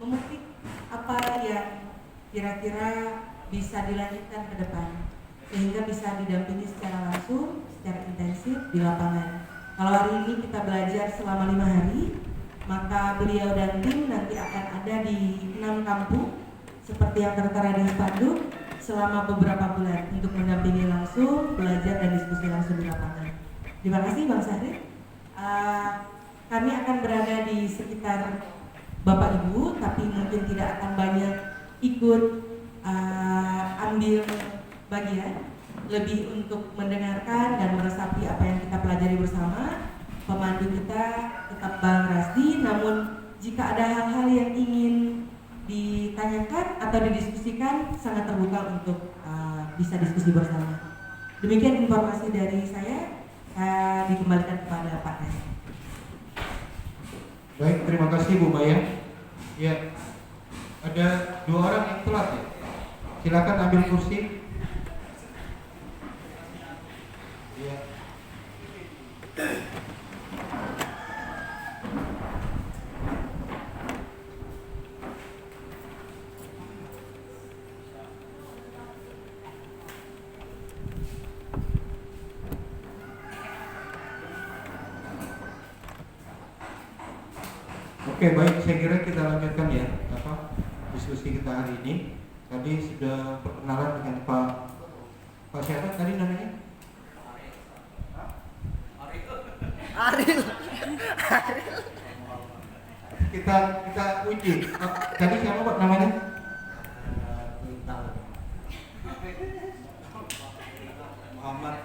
memetik apa yang kira-kira bisa dilanjutkan ke depan sehingga bisa didampingi secara langsung, secara intensif di lapangan. Kalau hari ini kita belajar selama 5 hari, maka beliau dan tim nanti akan ada di 6 kampung seperti yang tertera di spanduk selama beberapa bulan untuk mendampingi langsung, belajar dan diskusi langsung di lapangan. Terima kasih Bang Syahrir. Kami akan berada di sekitar Bapak Ibu, tapi mungkin tidak akan banyak ikut ambil bagian, lebih untuk mendengarkan dan meresapi apa yang kita pelajari bersama. Pemandu kita tetap Bang Rasdi, namun jika ada hal-hal yang ingin ditanyakan atau didiskusikan, sangat terbuka untuk bisa diskusi bersama. Demikian informasi dari saya, dikembalikan kepada Pak Nes. Baik, terima kasih Bu Maya. Ya, ada 2 orang yang telat ya. Silakan ambil kursi. Ya. Oke, baik, saya kira kita lanjutkan ya diskusi kita hari ini. Tadi sudah perkenalan dengan Pak siapa tadi namanya? Aril. Kita uji. Tadi siapa Pak namanya? Muhammad.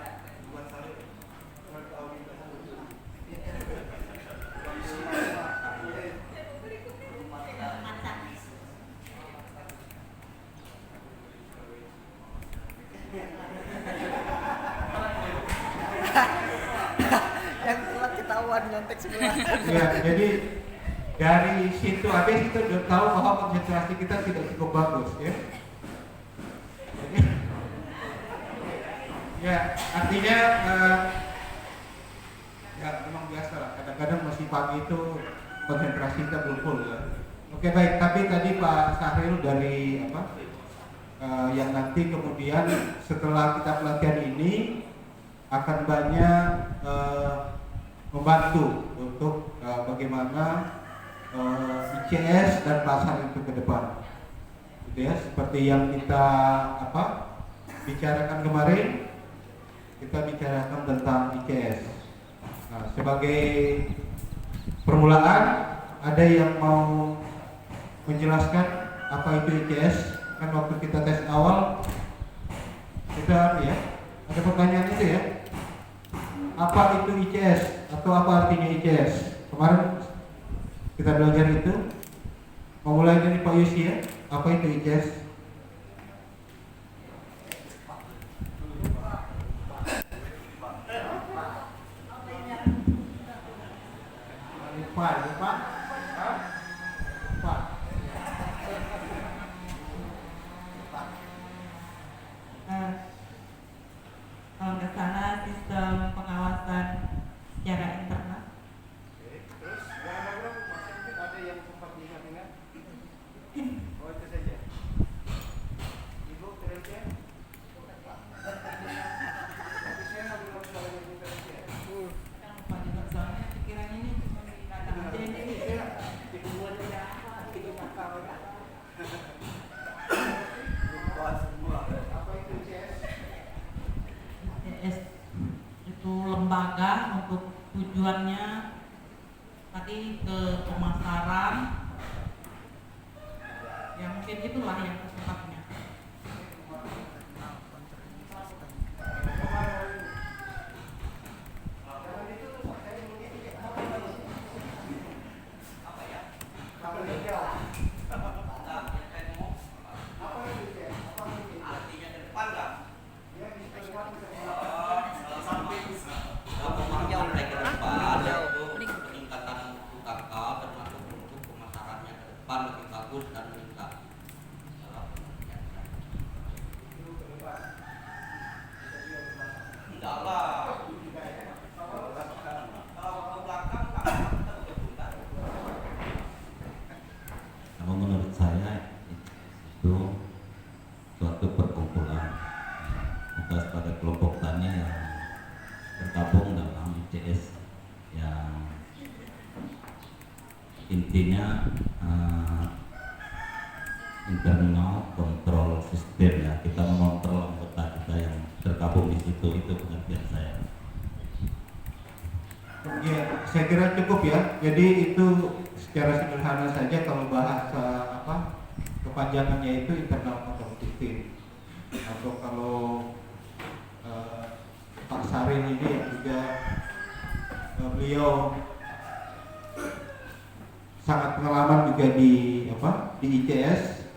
Yang telat ketahuan nyontek semua. Ya, jadi dari situ habis itu udah tahu bahwa konsentrasi kita tidak cukup bagus ya. Ya, artinya ya memang biasa lah. Kadang-kadang masih pagi itu konsentrasi kita belum full ya. Oke baik, tapi tadi Pak Syahril dari yang nanti kemudian setelah kita pelatihan ini akan banyak membantu untuk bagaimana ICS dan pasar itu ke depan, gitu ya. Seperti yang kita bicarakan kemarin, kita bicarakan tentang ICS. Nah, sebagai permulaan, ada yang mau menjelaskan apa itu ICS? Kan waktu kita tes awal kita ada pertanyaan itu ya. Apa itu ICS atau apa artinya ICS? Kemarin kita belajar itu. Mau mulai dari Pak Yusi ya. Apa itu ICS? Lupa. Kalau nggak salah sistem pengawasan secara internal. Terus mungkin ada yang sempat diingat-ingat? Oh itu saja. Ibu Teresia. Tapi saya nggak bilang soal Ibu Teresia. Kan lupa juga soalnya pikiran ini cuma di data aja ini. Ibu aja apa? Ibu nakal. ICS itu lembaga untuk tujuannya tadi ke pemasaran, ya mungkin itulah yang tepatnya. eh, internal control system ya, kita mengontrol anggota kita yang tergabung di situ, itu pengertian saya. Ya, saya kira cukup ya. Jadi itu secara sederhana saja kalau bahasa kepanjangannya itu internal control system. Atau kalau Pak Saril ini yang juga beliau sangat pengalaman juga di ICS,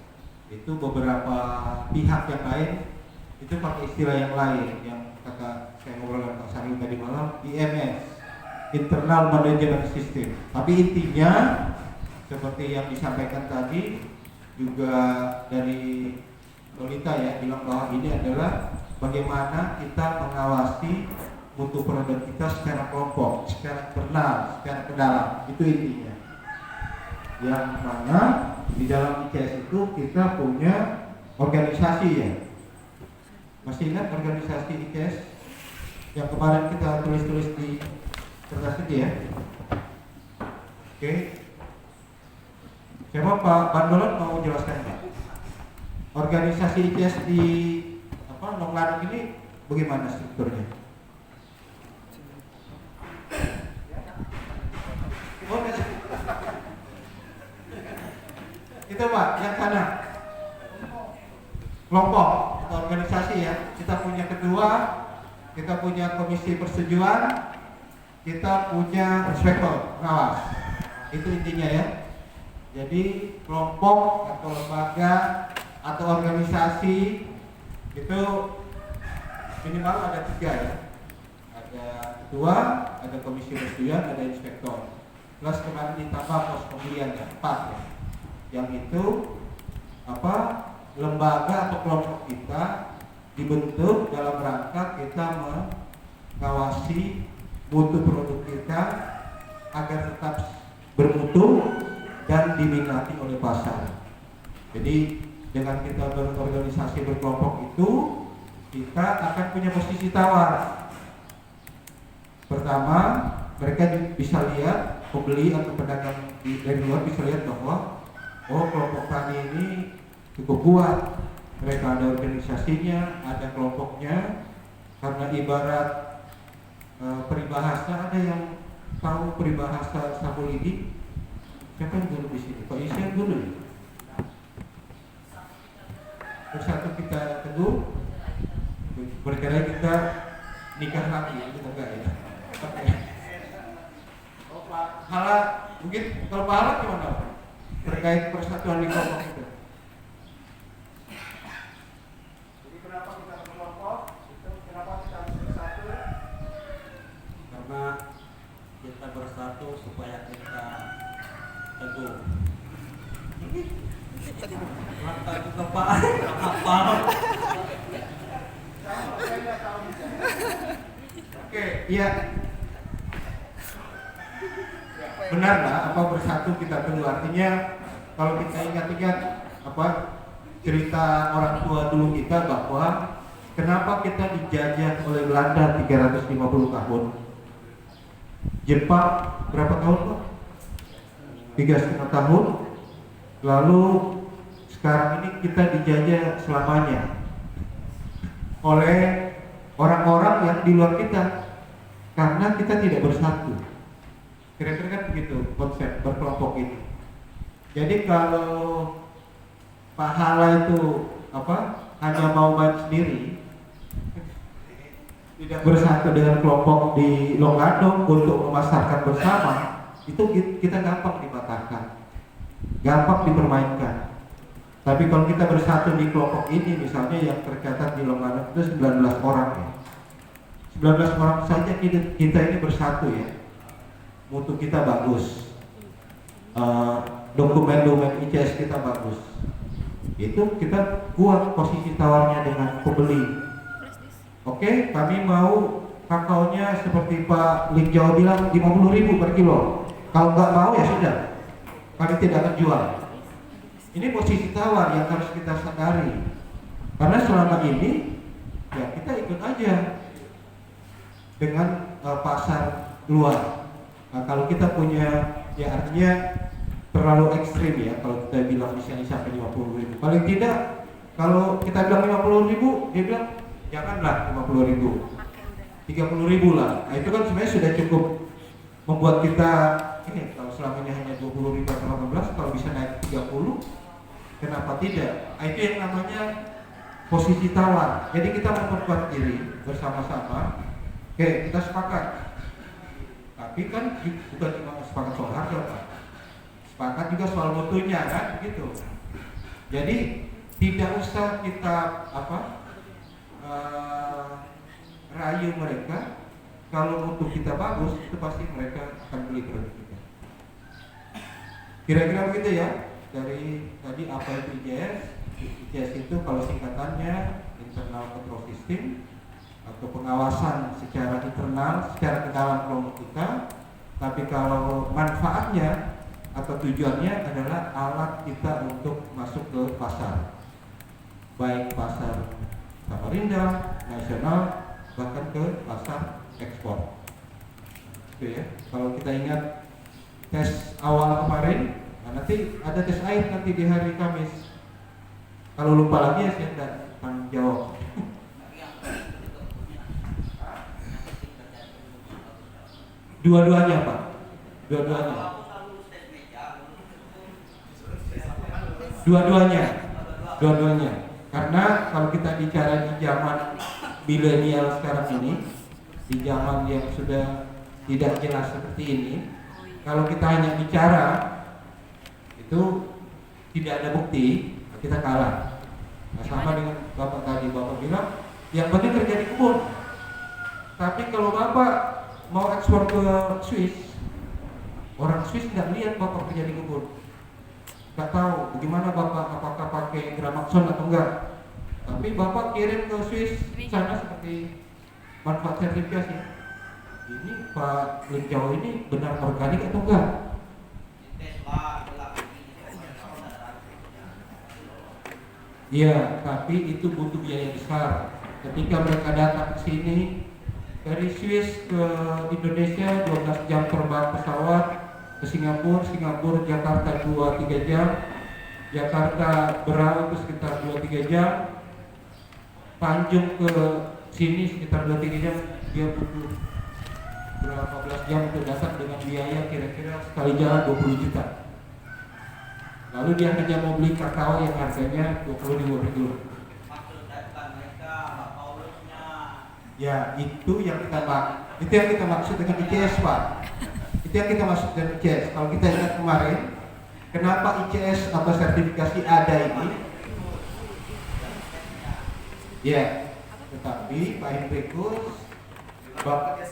itu beberapa pihak yang lain itu pakai istilah yang lain, yang kata saya ngobrol dengan Pak Saril tadi malam, IMS, Internal Management System. Tapi intinya seperti yang disampaikan tadi juga dari Lolita ya, bilang bahwa ini adalah bagaimana kita mengawasi mutu produk kita secara kelompok, secara internal, secara ke dalam. Itu intinya. Yang mana di dalam ICS itu kita punya organisasi ya. Masih ingat organisasi ICS yang kemarin kita tulis-tulis di kertas itu ya? Oke. Siapa Pak Bandolan mau jelaskan Pak? Organisasi ICS di Nongladung ini bagaimana strukturnya? Oh, itu Pak, yang sana kelompok atau organisasi ya. Kita punya ketua, kita punya komisi persetujuan, kita punya inspektor pengawas. Itu intinya ya. Jadi kelompok atau lembaga atau organisasi itu minimal ada 3 ya. Ada ketua, ada komisi persetujuan, ada inspektor. Plus kemarin ditambah pos pemilihan ya, 4 ya. Yang itu lembaga atau kelompok kita dibentuk dalam rangka kita mengawasi mutu produk kita agar tetap bermutu dan diminati oleh pasar. Jadi dengan kita berorganisasi berkelompok itu, kita akan punya posisi tawar. Pertama, mereka bisa lihat, pembeli atau pedagang dari luar bisa lihat bahwa kelompok tani ini cukup kuat. Mereka ada organisasinya, ada kelompoknya. Karena ibarat peribahasa, ada yang tahu peribahasa sapu lidi? Siapa yang dulu di sini? Pak Isya dulu ya? Bersatu kita teguh, berkira kita nikah lagi ya, kita enggak ya. Oke. Oh, Pak Hala, mungkin kalau Pak Hala gimana Pak? Terkait persatuan di kelompok itu. Jadi kenapa kita berkelompok? Kenapa kita harus bersatu? Karena kita bersatu supaya kita teguh. Mata juga Pak, apa? Oke, iya. Benar lah, bersatu kita teguh. Artinya kalau kita ingat-ingat cerita orang tua dulu kita bahwa kenapa kita dijajah oleh Belanda 350 tahun. Jepang berapa tahun Pak? 3,5 tahun. Lalu sekarang ini kita dijajah selamanya oleh orang-orang yang di luar kita karena kita tidak bersatu. Kira-kira kan begitu konsep berkelompok ini. Jadi kalau pahala itu hanya mau main sendiri, tidak bersatu dengan kelompok di Longadong untuk memasarkan bersama, itu kita gampang dipatahkan, gampang dipermainkan. Tapi kalau kita bersatu di kelompok ini, misalnya yang tercatat di Longadong itu 19 orang ya, 19 orang saja kita ini bersatu ya, mutu kita bagus, dokumen-dokumen ICS kita bagus, itu kita kuat posisi tawarnya dengan pembeli. Oke, kami mau kakaonya seperti Pak Lik Jawa bilang 50.000 per kilo. Kalau nggak mau ya sudah, kami tidak akan jual. Ini posisi tawar yang harus kita sadari. Karena selama ini ya kita ikut aja dengan pasar luar. Nah, kalau kita punya ya artinya terlalu ekstrim ya kalau kita bilang misalnya sampai 50.000. Paling tidak kalau kita bilang 50.000, dia bilang janganlah 50.000, 30.000 lah. Nah, itu kan sebenarnya sudah cukup membuat kita ini, kalau selama ini hanya 20.000 atau 18, kalau bisa naik 30, kenapa tidak? Nah, itu yang namanya posisi tawar. Jadi kita memperkuat diri bersama-sama. Oke, kita sepakat. Tapi kan bukan cuma sepakat soal harga, Pak. Sepakat juga soal mutunya, kan begitu. Jadi tidak usah kita rayu mereka. Kalau mutu kita bagus, itu pasti mereka akan beli produk kita. Kira-kira begitu ya. Dari tadi apa itu IJS? IJS itu kalau singkatannya internal control system, atau pengawasan secara internal, secara ke dalam kelompok kita. Tapi kalau manfaatnya atau tujuannya adalah alat kita untuk masuk ke pasar, baik pasar Samarinda, nasional, bahkan ke pasar ekspor. Oke ya. Kalau kita ingat tes awal kemarin, nah nanti ada tes akhir nanti di hari Kamis. Kalau lupa lagi ya saya tidak tanggung jawab. Dua-duanya Pak, dua-duanya. Karena kalau kita bicara di zaman milenial sekarang ini, di zaman yang sudah tidak jelas seperti ini, kalau kita hanya bicara itu tidak ada bukti, kita kalah. Nah, sama dengan Bapak tadi, Bapak bilang yang penting kerja di kebun. Tapi kalau Bapak mau ekspor ke Swiss, orang Swiss nggak lihat Bapak kerja di kebun, nggak tahu bagaimana Bapak, apakah pakai Gramaxon atau enggak. Tapi Bapak kirim ke Swiss sana seperti manfaat sertifikasi. Ini Pak Linjau ini benar organik atau enggak? Iya, tapi itu butuh biaya besar. Ketika mereka datang ke sini dari Swiss ke Indonesia 12 jam terbang pesawat, ke Singapura, Jakarta 2-3 jam, Jakarta Berau itu sekitar 2-3 jam, Tanjung ke sini sekitar 2-3 jam, dia butuh berapa belas jam untuk datang dengan biaya kira-kira sekali jalan 20 juta. Lalu dia hanya mau beli kakao yang harganya 20.000. Ya, itu yang kita maksud dengan ICS, Pak. Itu yang kita maksud dengan ICS. Kalau kita ingat kemarin, kenapa ICS atau sertifikasi ada ini? Ya, tetapi Pak Hendrikus, Bapak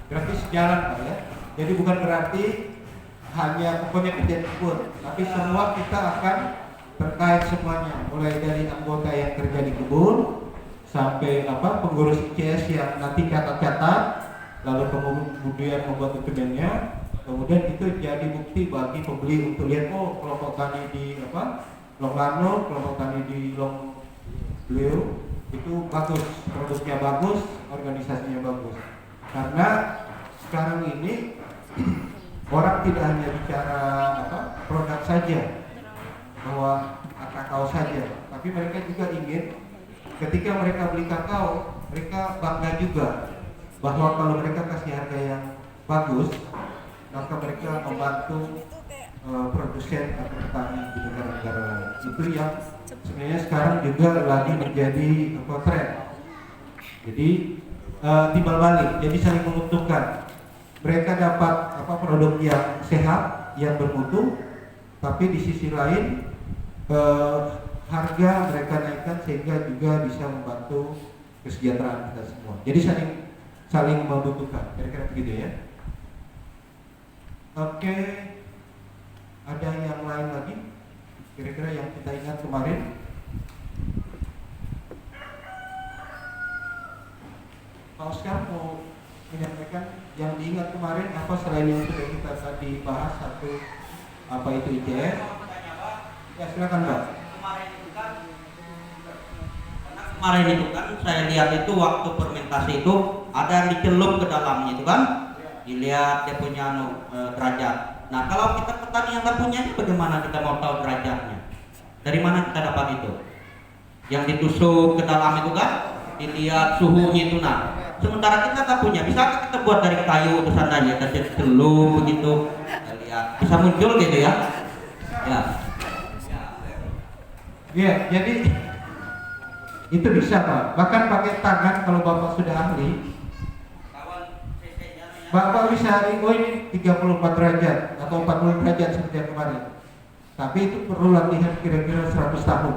berarti sejalan Pak ya. Jadi bukan berarti hanya pokoknya kerja di kebun, tapi semua kita akan terkait semuanya, mulai dari anggota yang kerja di kebun sampai pengurus ICS yang nanti catat-catat, lalu kemudian membuat dokumennya, kemudian itu jadi bukti bagi pembeli untuk lihat, oh kelompok tani di Longlano, kelompok tani di Longleo itu bagus, produknya bagus, organisasinya bagus. Karena sekarang ini orang tidak hanya bicara produk saja, bahwa kakao saja, tapi mereka juga ingin ketika mereka beli kakao, mereka bangga juga bahwa kalau mereka kasih harga yang bagus, maka mereka membantu produsen atau petani di negara-negara lain. Itu yang sebenarnya sekarang juga lagi menjadi tren. Jadi timbal balik, jadi saling menguntungkan. Mereka dapat produk yang sehat, yang bermutu, tapi di sisi lain harga mereka naikkan sehingga juga bisa membantu kesejahteraan kita semua. Jadi saling membutuhkan, kira-kira begitu ya. Oke, ada yang lain lagi? Kira-kira yang kita ingat kemarin? Pak Oscar mau menyampaikan yang diingat kemarin apa selain yang sudah kita tadi bahas, satu apa itu ICS? Ya silakan Pak. Kemarin itu kan kemarin itu kan saya lihat itu waktu fermentasi itu ada yang dicelup ke dalamnya itu kan, dilihat dia punya derajat. Nah kalau kita petani yang nggak punya, bagaimana kita mau tahu derajatnya? Dari mana kita dapat itu? Yang ditusuk ke dalam itu kan, dilihat suhunya itu. Nah sementara kita nggak punya, bisa kita buat dari kayu terus seandainya kita celup begitu, kita lihat bisa muncul gitu ya. Ya. Ya, jadi itu bisa Pak. Bahkan pakai tangan kalau Bapak sudah ahli, Bapak bisa oh ini 34 derajat atau 40 derajat seperti yang kemarin. Tapi itu perlu latihan kira-kira 100 tahun.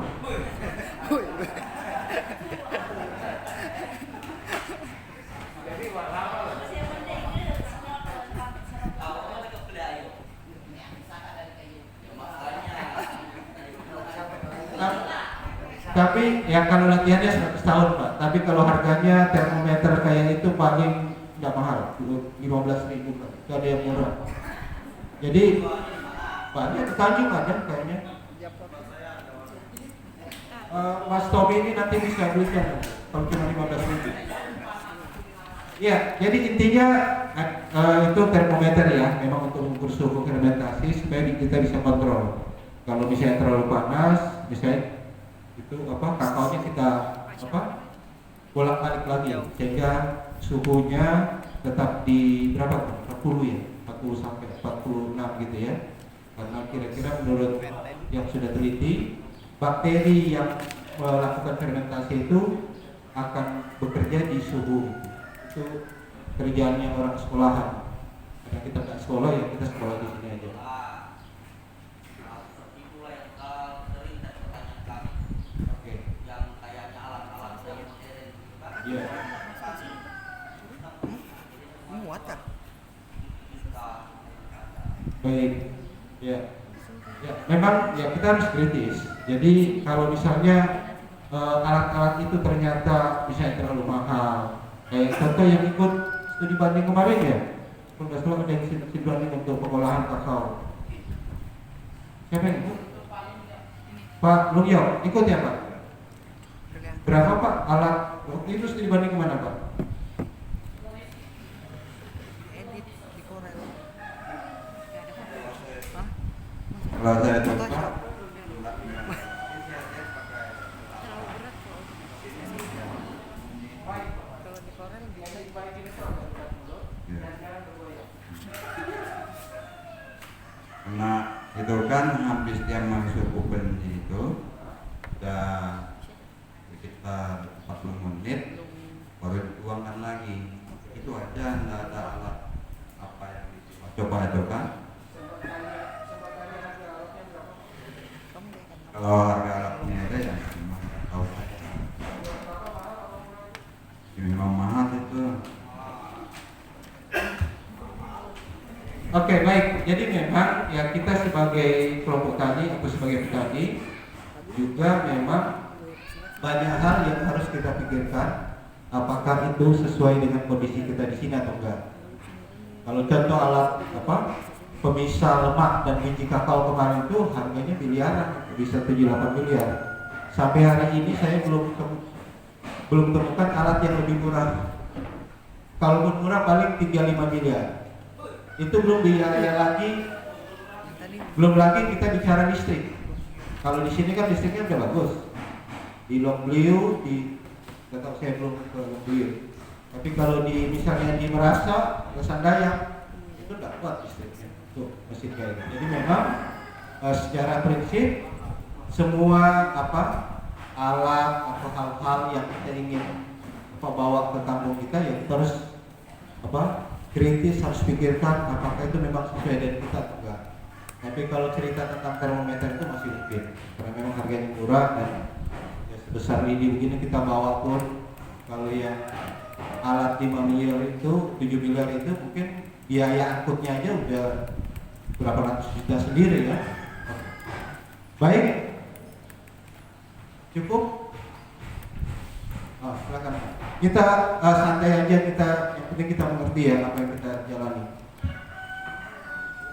Tapi ya kalau latihannya 100 tahun Pak. Tapi kalau harganya termometer kayak itu paling nggak mahal, 15.000 Pak. Itu ada yang murah. Jadi Pak ini di Tanjung ada kayaknya. Mas Tommy ini nanti bisa belikan kalau cuma 15.000. Ya, jadi intinya itu termometer ya, memang untuk mengukur suhu fermentasi supaya kita bisa kontrol. Kalau misalnya terlalu panas, misalnya itu kakaonya kita bolak-balik lagi sehingga suhunya tetap di berapa? 40 ya, 40 sampai 46 gitu ya. Karena kira-kira menurut yang sudah teliti, bakteri yang melakukan fermentasi itu akan bekerja di suhu itu kerjaannya orang sekolahan. Karena kita nggak sekolah ya kita sekolah di sini aja. Ya. Muat kan? Baik, ya, ya, memang ya kita harus kritis. Jadi kalau misalnya alat-alat itu ternyata bisa terlalu mahal, kayak contoh yang ikut studi banding kemarin ya, kalau nggak salah ada yang studi banding untuk pengolahan kakao. Siapa yang ikut? Pak Lugyong ikut ya Pak? Berapa Pak alat waktu itu studi banding kemana Pak? Kalau saya coba karena itu kan habis dia masuk oven itu udah sekitar 40 menit baru dituangkan lagi. Itu aja, nggak ada alat apa yang coba itu kan. Kalau harga alatnya ada ya memang nggak tahu saja. Ya, memang mahal itu. Oke, baik. Jadi memang ya kita sebagai kelompok tani atau sebagai petani juga memang banyak hal yang harus kita pikirkan. Apakah itu sesuai dengan kondisi kita di sini atau enggak? Kalau contoh alat pemisah lemak dan biji kakao kemarin itu harganya miliaran, bisa 7-8 miliar. Sampai hari ini saya belum temukan alat yang lebih murah. Kalaupun murah paling 3-5 miliar. Itu belum biaya lagi, belum lagi kita bicara listrik. Kalau di sini kan listriknya udah bagus. Di Longbliu, nggak tahu saya belum ke Longbliu. Tapi kalau di misalnya di Merasa, ke Sandayang, itu nggak kuat listriknya. Tuh mesin kayak gitu. Jadi memang secara prinsip semua alat atau hal-hal yang kita ingin bawa ke kampung kita ya kita harus kritis, harus pikirkan apakah itu memang sesuai dengan kita atau enggak. Tapi kalau cerita tentang termometer itu masih mungkin karena memang harganya murah dan ya sebesar ini begini kita bawa pun kalau yang alat 5 miliar itu 7 miliar itu mungkin biaya angkutnya aja udah berapa ratus juta sendiri ya. Baik, cukup. Silakan. Kita santai aja, yang penting kita mengerti ya apa yang kita jalani.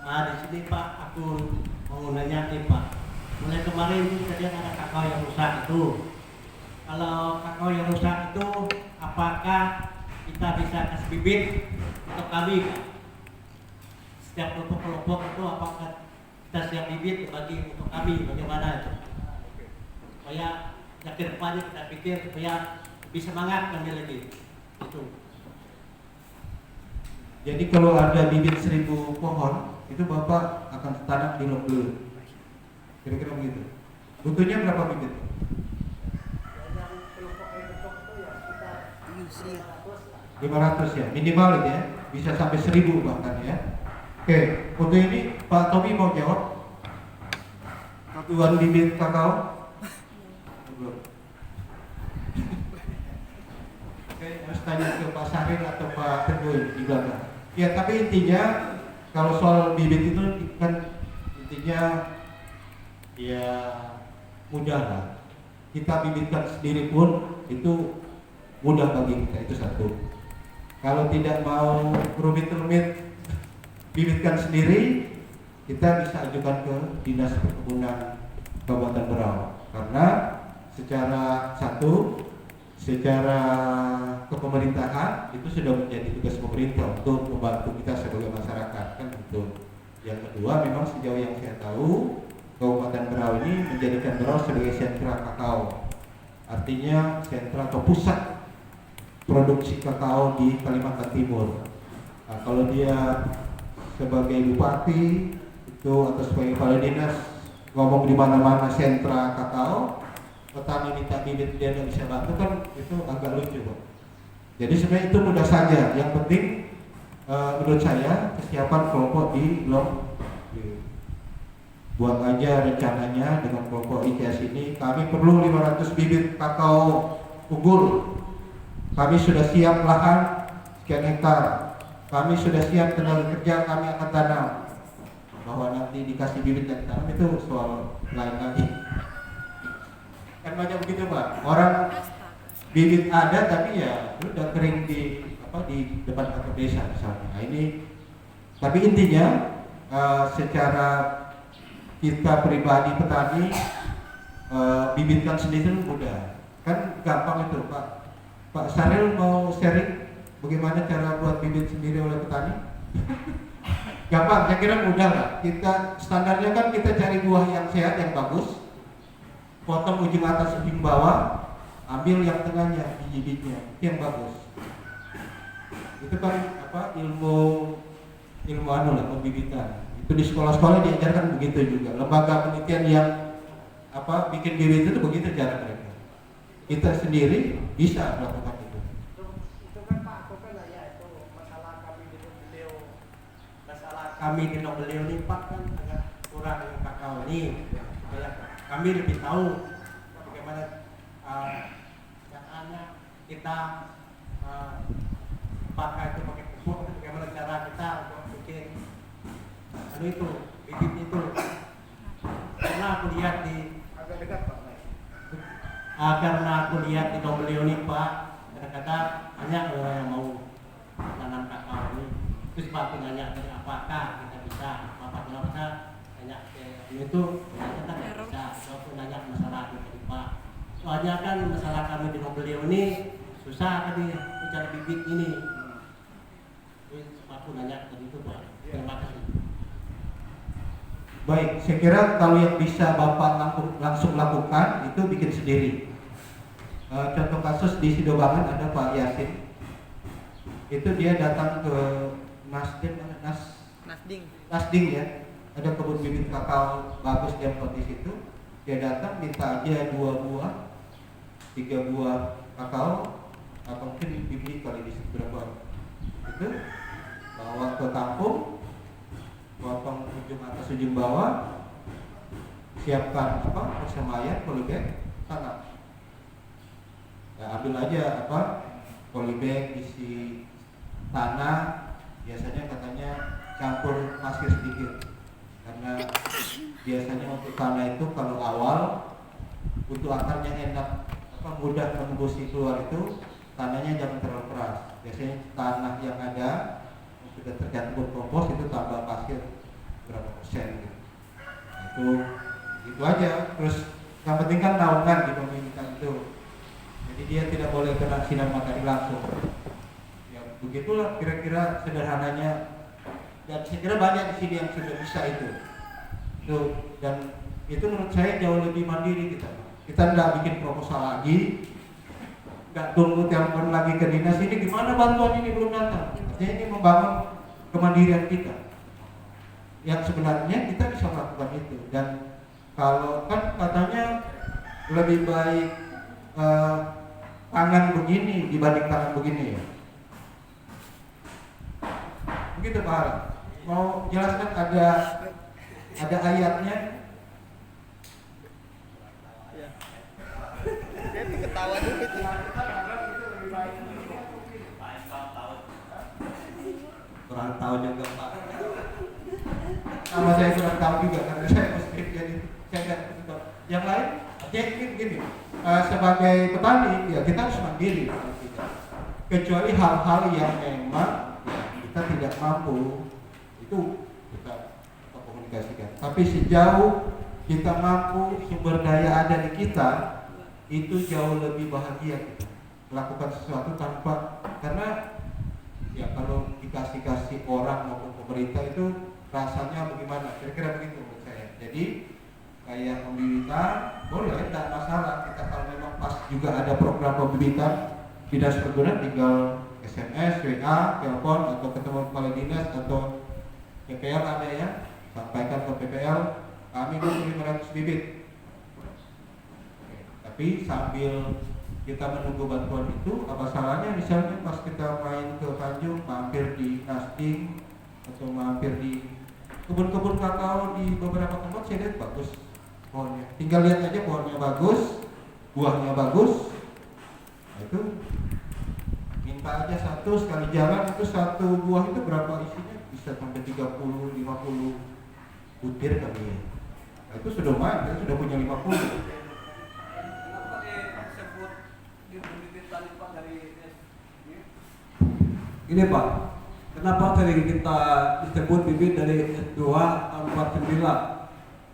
Di sini Pak, aku mau nanya nih Pak. Mulai kemarin ini tadi ada kakao yang rusak itu. kalau kakao yang rusak itu apakah kita bisa kasih bibit untuk kami? Setiap kelompok-kelompok itu apakah kita siap bibit bagi untuk kami, bagaimana itu? Supaya ke depannya kita pikir supaya lebih semangat kami lagi. Itu. Jadi kalau ada bibit 1000 pohon, itu Bapak akan tanam di lot dulu. Kira-kira begitu. Butuhnya berapa bibit? Yang kelompok yang bentuk itu ya kita isi 500 ya, minimal itu ya. Bisa sampai 1000 bahkan ya. Oke, untuk ini Pak Tommy mau jawab? Tuan bibit kakao? Belum. Oke, harus tanya ke Pak Saril atau Pak Teguh di belakang. Ya, tapi intinya kalau soal bibit itu kan intinya ya mudah lah. Kita bibitkan sendiri pun itu mudah bagi kita, itu satu. Kalau tidak mau rumit-rumit bibitkan sendiri, kita bisa ajukan ke Dinas Perkebunan Kabupaten Berau, karena secara kepemerintahan itu sudah menjadi tugas pemerintah untuk membantu kita sebagai masyarakat, kan gitu. Yang kedua, memang sejauh yang saya tahu Kabupaten Berau ini menjadikan Berau sebagai sentra kakao, artinya sentra atau pusat produksi kakao di Kalimantan Timur. Nah, kalau dia sebagai bupati itu atau sebagai kepala dinas ngomong di mana-mana sentra kakao, petani minta bibit dia nggak bisa bantu, kan itu agak lucu, Pak. Jadi sebenarnya itu mudah saja. Yang penting menurut saya kesiapan kelompok di LOM. Buat aja rencananya dengan kelompok IKS ini, kami perlu 500 bibit kakao unggul. Kami sudah siap lahan sekian hektar. Kami sudah siap tenaga kerja, kami akan tanam. Bahwa nanti dikasih bibit dan tanam itu soal lain lagi. Kan banyak begitu, Pak. Orang bibit ada tapi ya udah kering di depan kantor desa misalnya. Nah, ini tapi intinya secara kita pribadi petani bibitkan sendiri mudah. Kan gampang itu, Pak. Pak Saril mau sharing bagaimana cara buat bibit sendiri oleh petani? Gampang, saya kira mudah lah. Kita standarnya kan kita cari buah yang sehat, yang bagus, potong ujung atas ujung bawah, ambil yang tengahnya, biji-bijinya, itu yang bagus. Itu kan ilmu pembibitan. Itu di sekolah-sekolah diajarkan begitu juga. Lembaga penelitian yang bikin bibit itu begitu cara mereka. Kita sendiri bisa melakukan itu. Itu kan Pak, aku kan ya itu masalah kami di beliau ini Pak kan agak kurang dengan kakao ini. Kami lebih tahu bagaimana caranya kita pakai pupuk, bagaimana cara kita untuk bikin itu bibit itu. Karena aku lihat di agak dekat Pak. Karena aku lihat di beliau ini Pak, kadang-kadang banyak orang yang mau tanam kakao ini. Terus Pak aku nanya dari apakah kita bisa, Bapak bilang nanya itu ternyata tidak bisa. Aku nanya masalah itu Pak. Soalnya kan masalah kami di beliau ini susah tadi bicara bibit ini. Terus aku nanya tadi itu Pak. Terima kasih. Baik, saya kira kalau yang bisa Bapak langsung lakukan itu bikin sendiri. Contoh kasus di Sidobangan ada Pak Yasin. Itu dia datang ke Nasding ya. Ada kebun bibit kakao bagus dia di situ. Dia datang minta aja 2 buah, 3 buah kakao, atau mungkin bibit kali di berapa. Itu bawa ke kampung, potong ujung atas ujung bawah, siapkan persemayan, polybag, tanam. Ya, ambil aja polybag isi tanah, biasanya katanya campur pasir sedikit, karena biasanya untuk tanah itu kalau awal untuk akarnya enak mudah menembus keluar itu tanahnya jangan terlalu keras. Biasanya tanah yang ada sudah tercampur kompos itu tambah pasir berapa persen gitu. Itu aja. Terus yang penting kan naungan di pemilikan itu. dia tidak boleh kena sinar matahari langsung. Ya begitulah kira-kira sederhananya. Dan saya kira banyak di sini yang sudah bisa itu. Dan itu menurut saya jauh lebih mandiri kita. Kita tidak bikin proposal lagi, nggak tunggu telepon lagi ke dinas ini gimana bantuan ini belum datang. Artinya ini membangun kemandirian kita. Yang sebenarnya kita bisa melakukan itu. Dan kalau kan katanya lebih baik tangan begini dibanding tangan begini ya. Begitu Pak Harap. Mau jelaskan ada ayatnya? Ketawa dulu itu. Kurang tahu juga Pak. Sama saya kurang tahu juga karena saya muslim jadi saya nggak tahu. Yang lain, jadi gini, sebagai petani ya kita harus mandiri kecuali hal-hal yang memang ya, kita tidak mampu itu kita komunikasikan. Tapi sejauh kita mampu sumber daya ada di kita itu jauh lebih bahagia kita melakukan sesuatu tanpa karena ya kalau dikasih orang maupun pemerintah itu rasanya bagaimana kira-kira begitu menurut saya. Jadi kayak pembibitan boleh tidak masalah kita kalau memang pas juga ada program pembibitan dinas perkebunan tinggal SMS, WA, telepon atau ketemu kepala dinas atau PPL ada ya sampaikan ke PPL kami butuh 500 bibit. Tapi sambil kita menunggu bantuan itu, apa salahnya misalnya pas kita main ke Tanjung, mampir di Nasding atau mampir di kebun-kebun kakao di beberapa tempat saya lihat bagus pohonnya. Tinggal lihat aja pohonnya bagus, buahnya bagus. Nah, itu minta aja satu sekali jalan itu satu buah itu berapa isinya? Bisa sampai 30, 50 butir kali ya. Nah, itu sudah main, kita sudah punya 50. Ini Pak, kenapa sering kita disebut bibit dari S2 tahun 49?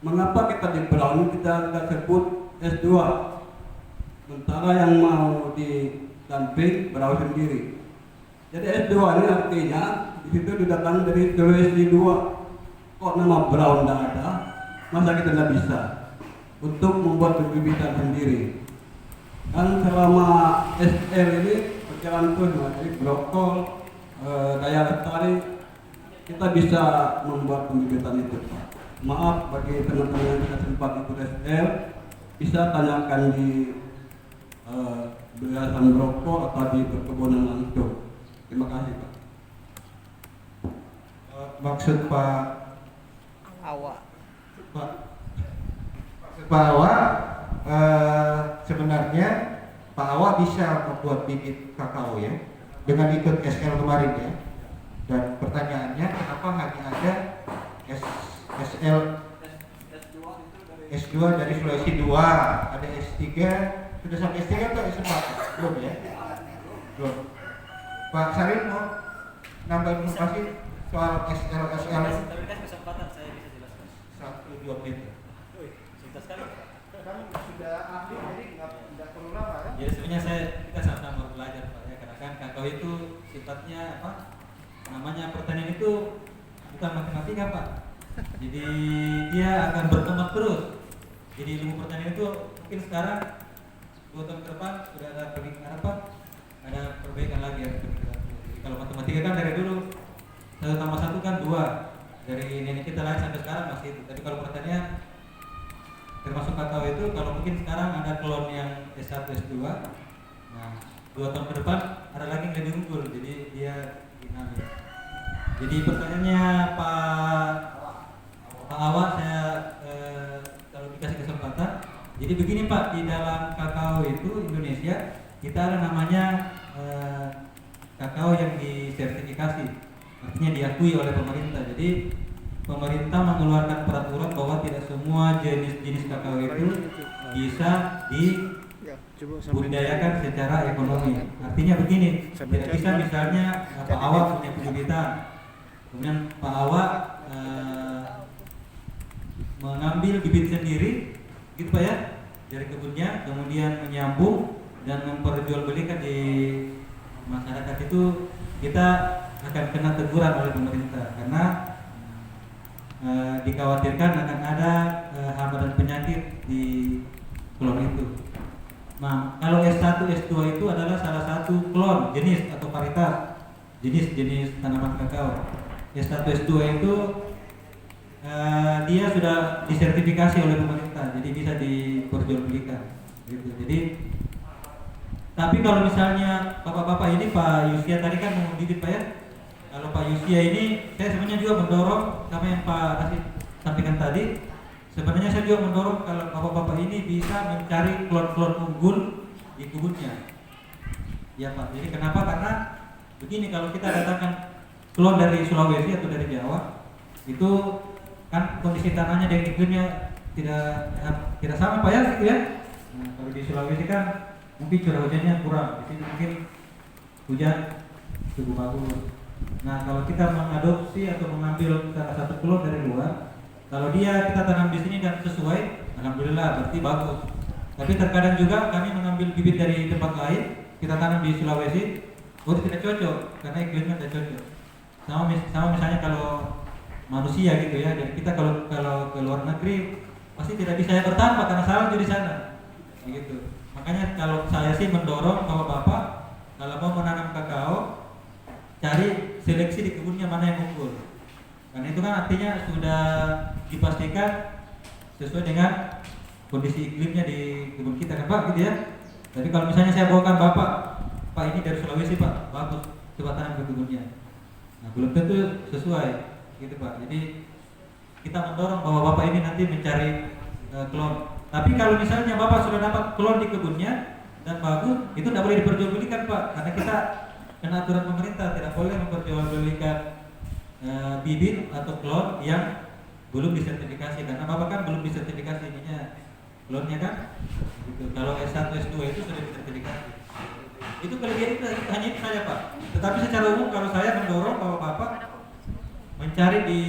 Mengapa kita di Brown kita tidak sebut S2? Sementara yang mau didamping Brown sendiri. Jadi S2 ini artinya di situ didatang dari WSD 2. Kok nama Brown tidak ada? Masa kita tidak bisa untuk membuat bibitan sendiri? Dan selama SR ini berjalan terus dari brokol daya lestari kita bisa membuat pembibitan itu Pak. Maaf bagi teman-teman yang tidak sempat ikut SL bisa tanyakan di belasan brokol atau di perkebunan langsung. Terima kasih Pak. Maksud Pak Awa sebenarnya Pak Awa bisa membuat bibit kakao ya dengan ikut SL kemarin ya. Dan pertanyaannya kenapa hanya ada S2 dari Sulawesi 2, ada S3, sudah sampai S3 atau S4? Belum ya? Belum. Pak Sarin mau nambah informasi soal SL? Tapi kan kesempatan saya bisa jelaskan. 1-2 menit. Cerita sekali. Kan sudah ahli jadi nggak perlu lama kan? Ya sebenarnya kita sama-sama belajar Pak ya, karena kan kakao itu sifatnya apa? Namanya pertanian itu bukan matematika Pak. Jadi dia akan berkembang terus. Jadi ilmu pertanian itu mungkin sekarang 2 tahun ke depan sudah ada peningkatan apa? Ada perbaikan lagi ya. Jadi kalau matematika kan dari dulu 1 tambah 1 kan 2. Dari nenek kita lahir sampai sekarang masih itu. Tapi kalau pertanian termasuk kakao itu kalau mungkin sekarang ada klon yang S1, S2. Nah, 2 tahun ke depan ada lagi yang lebih unggul. Jadi dia dinamis. Jadi pertanyaannya Pak Awa, saya kalau dikasih kesempatan. Jadi begini Pak, di dalam kakao itu Indonesia kita ada namanya kakao yang disertifikasi, artinya diakui oleh pemerintah. Jadi pemerintah mengeluarkan peraturan bahwa tidak semua jenis-jenis kakao itu bisa dibudidayakan secara ekonomi. Artinya begini, tidak bisa misalnya Pak Awa punya pembibitan, kemudian Pak Awa mengambil bibit sendiri, gitu Pak ya, dari kebunnya, kemudian menyambung, dan memperjualbelikan di masyarakat itu kita akan kena teguran oleh pemerintah karena dikhawatirkan akan ada hama dan penyakit di klon itu. Nah, kalau S1, S2 itu adalah salah satu klon jenis atau varietas jenis tanaman kakao. S1, S2 itu dia sudah disertifikasi oleh pemerintah, jadi bisa diperjualbelikan. Gitu. Jadi, tapi kalau misalnya bapak-bapak ini Pak Yusia tadi kan mau bibit Pak ya. Kalau Pak Yusia ini, saya sebenarnya juga mendorong sama yang Pak Rasid sampaikan tadi. Sebenarnya saya juga mendorong kalau bapak-bapak ini bisa mencari klon-klon unggul di kebunnya. Ya Pak. Jadi kenapa? Karena begini, kalau kita datangkan klon dari Sulawesi atau dari Jawa, itu kan kondisi tanahnya dan iklimnya tidak sama Pak ya, gitu ya. Nah, kalau di Sulawesi kan mungkin curah hujannya kurang, di sini mungkin hujan cukup bagus. Nah, kalau kita mengadopsi atau mengambil salah satu klon dari luar, kalau dia kita tanam di sini dan sesuai, alhamdulillah berarti bagus. Tapi terkadang juga kami mengambil bibit dari tempat lain, kita tanam di Sulawesi, tidak cocok karena iklimnya tidak cocok. Sama misalnya kalau manusia gitu ya, jadi kita kalau ke luar negeri pasti tidak bisa bertahan Pak, karena salju di sana. Gitu. Makanya kalau saya sih mendorong bapak-bapak kalau mau menanam kakao, cari seleksi di kebunnya mana yang unggul. Karena itu kan artinya sudah dipastikan sesuai dengan kondisi iklimnya di kebun kita kan Pak, gitu ya. Tapi kalau misalnya saya bawakan Pak ini dari Sulawesi Pak, bagus, coba tanam ke kebunnya. Nah, belum tentu sesuai, gitu Pak. Jadi kita mendorong bahwa Bapak ini nanti mencari klon. Tapi kalau misalnya Bapak sudah dapat klon di kebunnya dan bagus, itu tidak boleh diperjualbelikan Pak, karena kita kena aturan pemerintah tidak boleh memperjualbelikan bibit atau klon yang belum disertifikasi, karena Bapak kan belum disertifikasi ininya klonnya kan. Gitu. Kalau S1, S2 itu sudah disertifikasi. Itu kelebihan itu hanya itu saja Pak. Tetapi secara umum kalau saya mendorong bahwa Bapak mencari di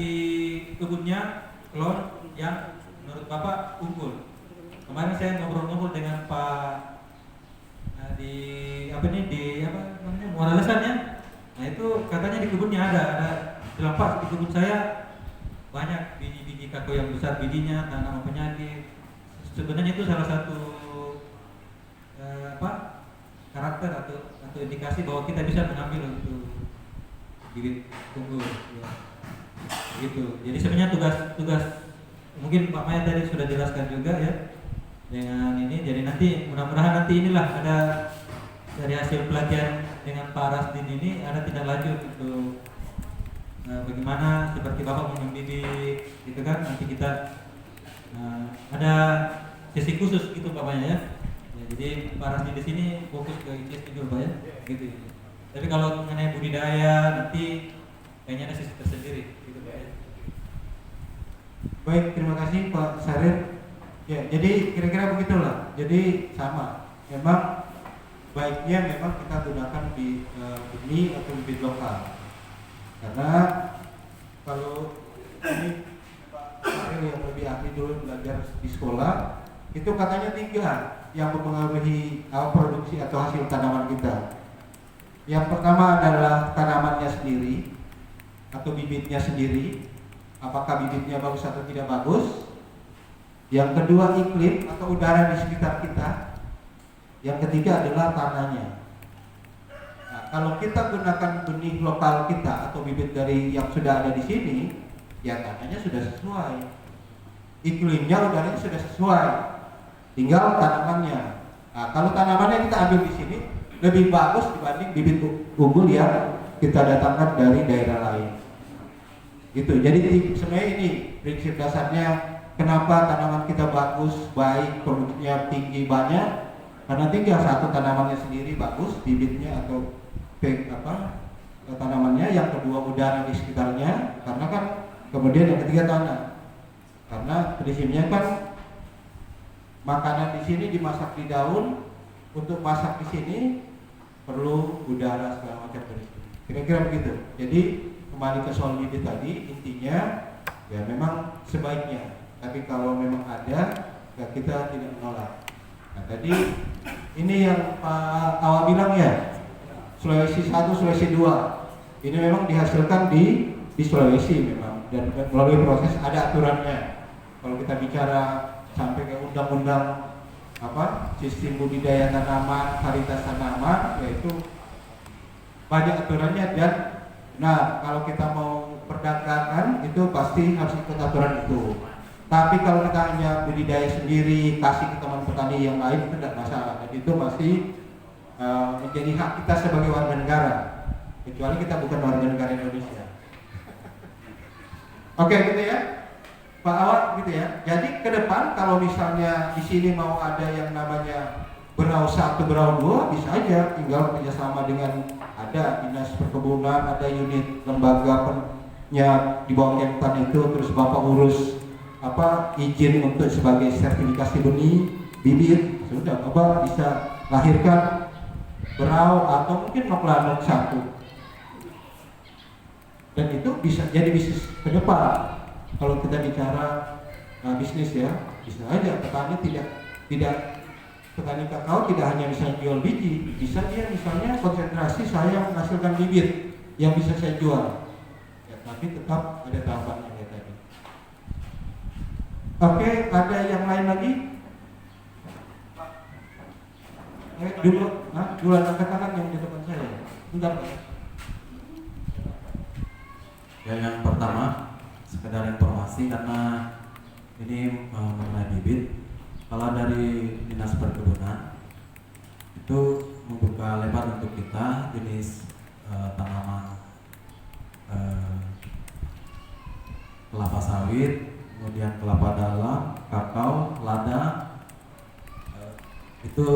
kebunnya klon yang menurut Bapak unggul. Kemarin saya ngobrol-ngobrol dengan Pak di Muara Lesan ya. Nah itu katanya di kebunnya ada bilang Pak, di kebun saya banyak biji-biji kakao yang besar bijinya, tanaman penyakit. Sebenarnya itu salah satu karakter atau indikasi bahwa kita bisa mengambil untuk bibit unggul. Ya. Gitu. Jadi sebenarnya tugas mungkin Pak Maya tadi sudah jelaskan juga ya dengan ini. Jadi nanti mudah-mudahan nanti inilah ada dari hasil pelatihan dengan Pak Rasdin ini ada tindak lanjut untuk bagaimana seperti Bapak mau membibit gitu kan, nanti kita ada sesi khusus gitu Pak Maya ya. Jadi Pak Rasdin di sini fokus ke ICS juga Pak ya, gitu. Tapi kalau mengenai budidaya nanti kayaknya ada sisi tersendiri gitu Pak ya. Baik, terima kasih Pak Sarir. Ya, jadi kira-kira begitulah. Jadi sama. Memang baiknya memang kita gunakan di benih atau bibit lokal. Karena kalau ini Pak Sarir yang lebih ahli dulu belajar di sekolah, itu katanya 3 yang mempengaruhi produksi atau hasil tanaman kita. Yang pertama adalah tanamannya sendiri atau bibitnya sendiri, apakah bibitnya bagus atau tidak bagus. Yang kedua iklim atau udara di sekitar kita. Yang ketiga adalah tanahnya. Nah, kalau kita gunakan benih lokal kita atau bibit dari yang sudah ada di sini, ya tanahnya sudah sesuai, iklimnya, udaranya sudah sesuai, tinggal tanamannya. Nah, kalau tanamannya kita ambil di sini lebih bagus dibanding bibit unggul yang kita datangkan dari daerah lain. Gitu. Jadi sebenarnya ini prinsip dasarnya kenapa tanaman kita bagus, baik, produknya tinggi, banyak. Karena tinggal satu tanamannya sendiri bagus, bibitnya atau tanamannya. Yang kedua udara di sekitarnya. Karena kan kemudian yang ketiga tanah. Karena prinsipnya kan makanan di sini dimasak di daun, untuk masak di sini perlu udara segala macam dari sini. Kira-kira begitu. Jadi kembali ke soal bibit tadi, intinya ya memang sebaiknya. Tapi kalau memang ada, ya kita tidak menolak. Nah, tadi ini yang Pak Awa bilang ya, Sulawesi 1, Sulawesi 2. Ini memang dihasilkan di Sulawesi memang, dan melalui proses ada aturannya. Kalau kita bicara sampai ke undang-undang sistem budidaya tanaman, varietas tanaman, yaitu banyak aturannya. Dan kalau kita mau perdagangan itu pasti harus ikut aturan itu. Tapi kalau kita hanya budidaya sendiri, kasih ke teman petani yang lain, itu tidak masalah. Dan itu masih menjadi hak kita sebagai warga negara, kecuali kita bukan warga negara Indonesia. Oke, gitu ya, Pak Awad, gitu ya. Jadi ke depan kalau misalnya di sini mau ada yang namanya berau 1, berau 2, bisa aja tinggal kerjasama dengan ada dinas perkebunan, ada unit lembaganya di bawah Kemtan itu, terus Bapak urus izin untuk sebagai sertifikasi benih bibit, sudah Bapak bisa lahirkan berau atau mungkin noklanok 1, dan itu bisa jadi bisnis ke depan. Kalau kita bicara bisnis ya, bisa aja petani tidak petani kakao tidak hanya bisa jual biji, bisa dia misalnya konsentrasi saya menghasilkan bibit yang bisa saya jual ya, tapi tetap ada tahapannya kayak tadi. Oke, ada yang lain lagi? Dulu angkat tangan yang di depan saya. Bentar, Pak. Ya, yang pertama sekedar informasi karena ini mengenai bibit. Kalau dari dinas perkebunan itu membuka lebar untuk kita jenis tanaman kelapa sawit, kemudian kelapa dalam, kakao, lada, itu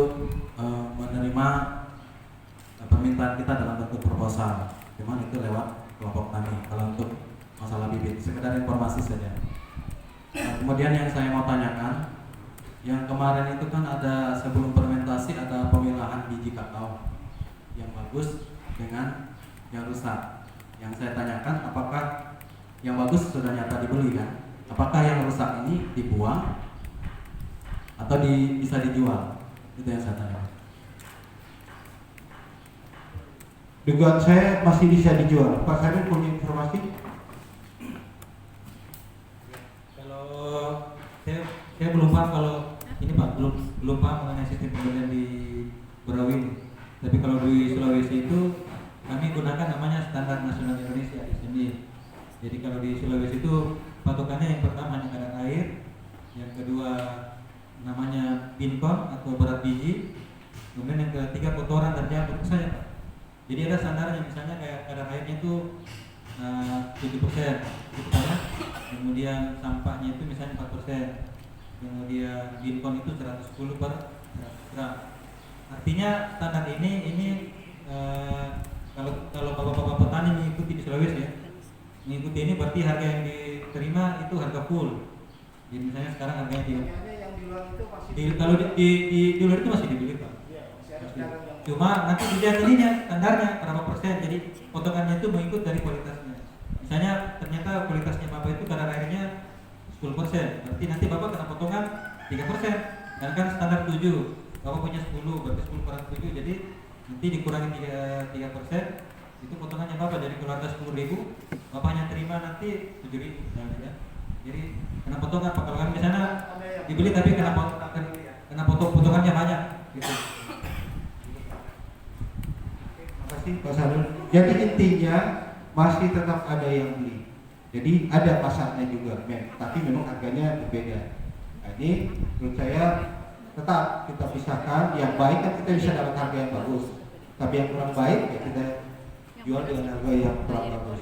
menerima permintaan kita dalam bentuk proposal. Cuman itu lewat kelompok tani. Kalau untuk masalah bibit, sekedar informasi saja. Kemudian yang saya mau tanyakan, yang kemarin itu kan ada sebelum fermentasi ada pemilahan biji kakao yang bagus dengan yang rusak. Yang saya tanyakan, apakah yang bagus sudah nyata dibeli kan? Apakah yang rusak ini dibuang atau bisa dijual? Itu yang saya tanyakan. Dugaan saya masih bisa dijual. Pak Saril punya informasi? Kalau saya belum paham kalau ini Pak, belum paham mengenai sistem pembelian di Berau ini. Tapi kalau di Sulawesi itu kami gunakan namanya standar nasional Indonesia SNI. Jadi kalau di Sulawesi itu patokannya yang pertama hanya kadar air, yang kedua namanya binkon atau berat biji, kemudian yang ketiga kotoran dan jamur saja Pak. Jadi ada standarnya, misalnya kayak kadar airnya itu 7%, kemudian sampahnya itu misalnya 4%, kemudian binkon itu 110 per 100 gram. Artinya standar ini kalau bapak-bapak petani mengikuti di Sulawesi ya, mengikuti ini berarti harga yang diterima itu harga full. Jadi misalnya sekarang harganya kalau di luar itu masih dibeli Pak. Cuma nanti dilihat ininya standarnya berapa persen, jadi potongannya itu mengikut dari kualitasnya. Misalnya ternyata kualitasnya bapak itu kadar airnya 10%, berarti nanti bapak kena potongan 3%. Dan kan standar 7, bapak punya 10, berarti 10 per 7, jadi nanti dikurangi 3%, itu potongannya bapak. Jadi kalau ada 10.000, bapak hanya terima nanti 7.000 ya. Jadi kena potongan Pak. Kalau kan di sana dibeli tapi kena potongannya banyak gitu. Pak Sarul. Jadi intinya masih tetap ada yang beli. Jadi ada pasarnya juga, tapi memang harganya berbeda. Nah, ini menurut saya tetap kita pisahkan. Yang baik kan kita bisa dapat harga yang bagus, tapi yang kurang baik ya kita jual dengan harga yang kurang bagus.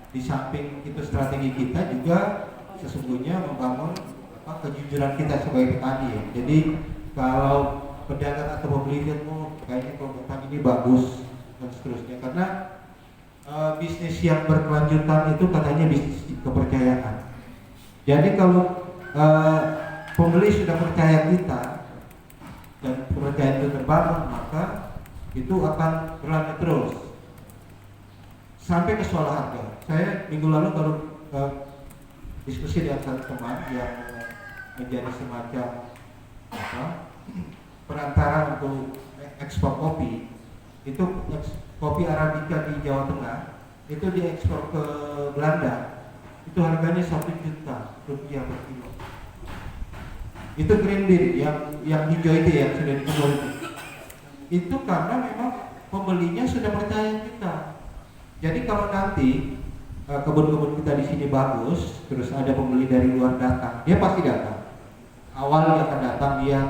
Di samping itu strategi kita juga sesungguhnya membangun kejujuran kita sebagai petani ya. Jadi kalau pedagang atau pembeli lihat, kayaknya kalau petani ini bagus dan seterusnya, karena bisnis yang berkelanjutan itu katanya bisnis kepercayaan. Jadi kalau pembeli sudah percaya kita dan kepercayaan itu terbangun, maka itu akan berlanjut terus sampai ke soal harga. Saya minggu lalu baru diskusi dengan satu teman yang menjadi semacam perantara untuk ekspor kopi. Itu kopi Arabica di Jawa Tengah itu diekspor ke Belanda, itu harganya 1 juta rupiah per kilo. Itu green bean yang hijau itu yang sudah dikebul itu karena memang pembelinya sudah percaya kita. Jadi kalau nanti kebun-kebun kita di sini bagus, terus ada pembeli dari luar datang, dia pasti datang. Awal dia akan datang, dia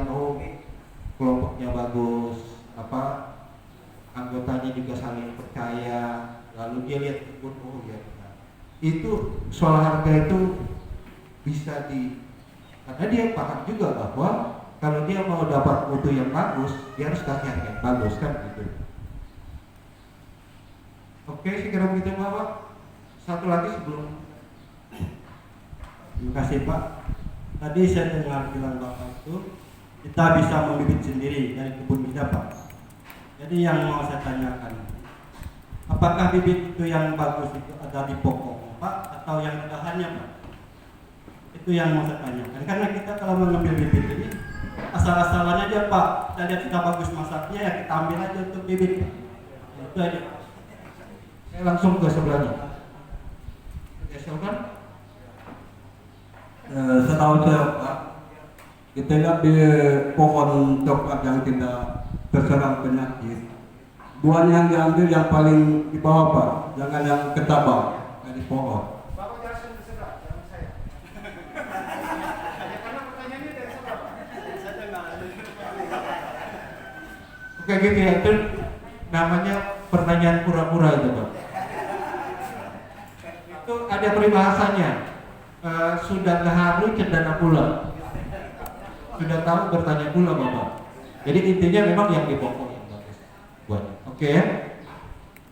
kelompoknya bagus, anggotanya juga saling percaya, lalu dia lihat kebun, oh ya benar. Itu soal harga itu bisa karena dia paham juga bahwa kalau dia mau dapat mutu yang bagus, dia harus kasih harga yang bagus kan gitu. Oke, sekira begitu Bapak. Satu lagi sebelum. Terima kasih Pak. Tadi saya dengar bilang Bapak itu kita bisa membibit sendiri dari kebun kita Pak. Jadi yang mau saya tanyakan, apakah bibit itu yang bagus itu ada di pokok Pak atau yang di dahannya Pak? Itu yang mau saya tanyakan. Karena kita kalau mengambil bibit ini asal-asalan aja Pak. Kita lihat kita bagus masaknya ya kita ambil aja untuk bibit Pak. Itu aja. Saya langsung ke sebelahnya. Silakan. Setahu saya Pak, kita lihat di pohon coklat yang tidak terserang penyakit, buahnya yang diambil yang paling di bawah Pak, jangan yang ketebal dari pohon. Bapak jelasin ke sebelah, jangan saya. Karena pertanyaannya dari sebelah Pak. Saya dengar. Oke gitu ya, itu namanya pertanyaan pura-pura itu Pak. Itu ada peribahasanya, sudah keharu cendana pula. Sudah tahu bertanya pula Bapak. Jadi intinya memang yang di pokok yang bagus buatnya. Oke ya.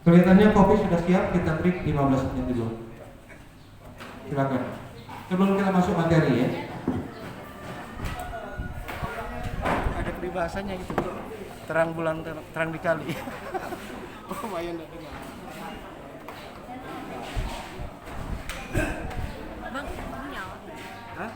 Kelihatannya kopi sudah siap, kita break 15 menit dulu. Silakan. Sebelum kita masuk materi ya. Ada peribahasanya gitu. Terang bulan terang dikali. Lumayan enggak dengar. Bang, ini nyala. Hah?